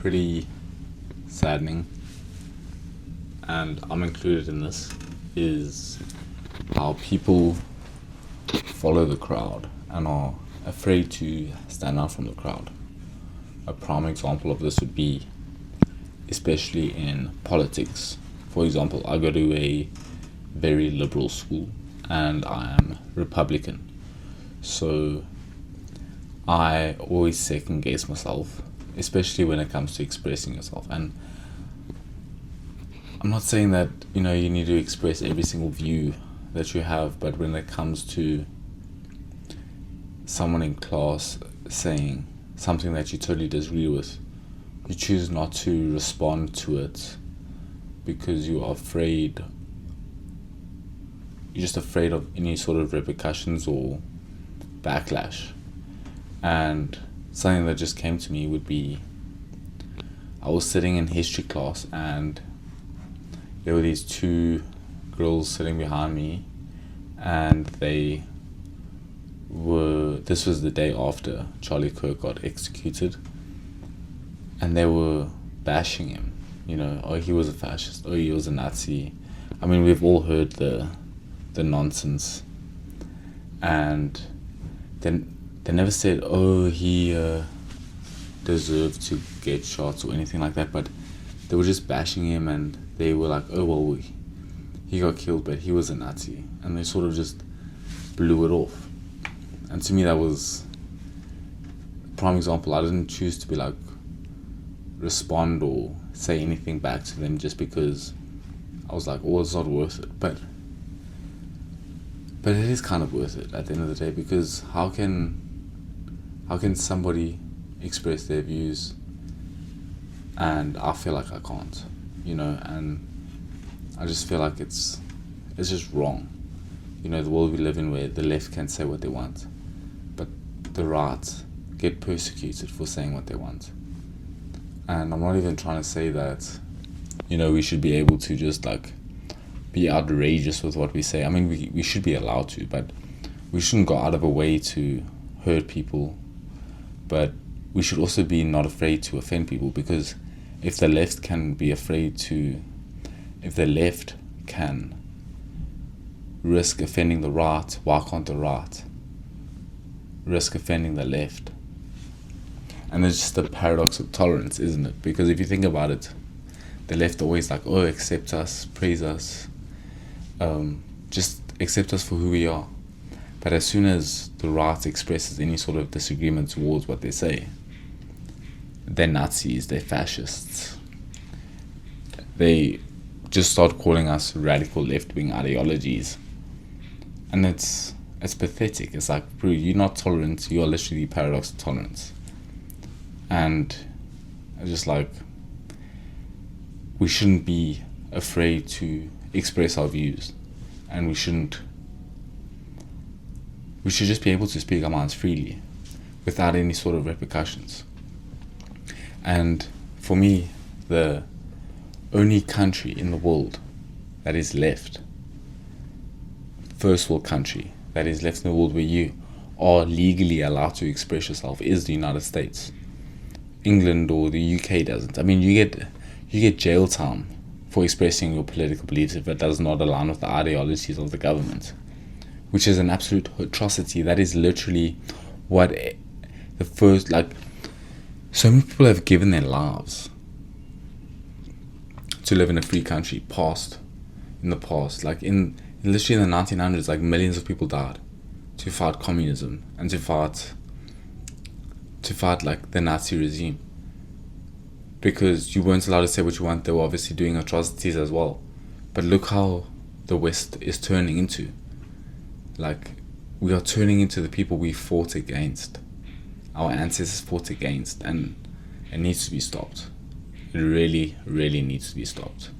pretty saddening, and I'm included in this, is how people follow the crowd and are afraid to stand out from the crowd. A prime example of this would be especially in politics. For example, I go to a very liberal school and I am Republican. So I always second guess myself, especially when it comes to expressing yourself. And I'm not saying that, you need to express every single view that you have, but when it comes to someone in class saying something that you totally disagree with, you choose not to respond to it because you are afraid. You're just afraid of any sort of repercussions or backlash. And something that just came to me would be, I was sitting in history class and there were these two girls sitting behind me, and this was the day after Charlie Kirk got executed, and they were bashing him, oh, he was a fascist, oh, he was a Nazi. I mean, we've all heard the nonsense, and then they never said, oh, he deserved to get shots or anything like that, but they were just bashing him, and they were like, oh, well, he got killed, but he was a Nazi, and they sort of just blew it off. And to me, that was a prime example. I didn't choose to be like, respond or say anything back to them just because I was like, oh, it's not worth it. But it is kind of worth it at the end of the day, because how can somebody express their views and I feel like I can't, and I just feel like it's just wrong. The world we live in, where the left can say what they want, but the right get persecuted for saying what they want. And I'm not even trying to say that, we should be able to just like be outrageous with what we say. I mean, we should be allowed to, but we shouldn't go out of a way to hurt people. But we should also be not afraid to offend people, because if the left can risk offending the right, why can't the right risk offending the left? And it's just a paradox of tolerance, isn't it? Because if you think about it, the left always like, oh, accept us, praise us, just accept us for who we are. But as soon as the right expresses any sort of disagreement towards what they say, they're Nazis, they're fascists. They just start calling us radical left-wing ideologies. And it's pathetic. It's like, bro, you're not tolerant, you are literally the paradox of tolerance. And I just like, we shouldn't be afraid to express our views, and we should just be able to speak our minds freely without any sort of repercussions. And for me, the only country in the world that is left, first world country that is left in the world where you are legally allowed to express yourself, is the United States. England or the UK doesn't. I mean, you get jail time for expressing your political beliefs if it does not align with the ideologies of the government, which is an absolute atrocity. That is literally what the first, like, so many people have given their lives to live in a free country in the past. Like literally in the 1900s, like millions of people died to fight communism and to fight like the Nazi regime, because you weren't allowed to say what you want. They were obviously doing atrocities as well. But look how the West is turning into. Like, we are turning into the people we fought against, our ancestors fought against, and it needs to be stopped. It really, really needs to be stopped.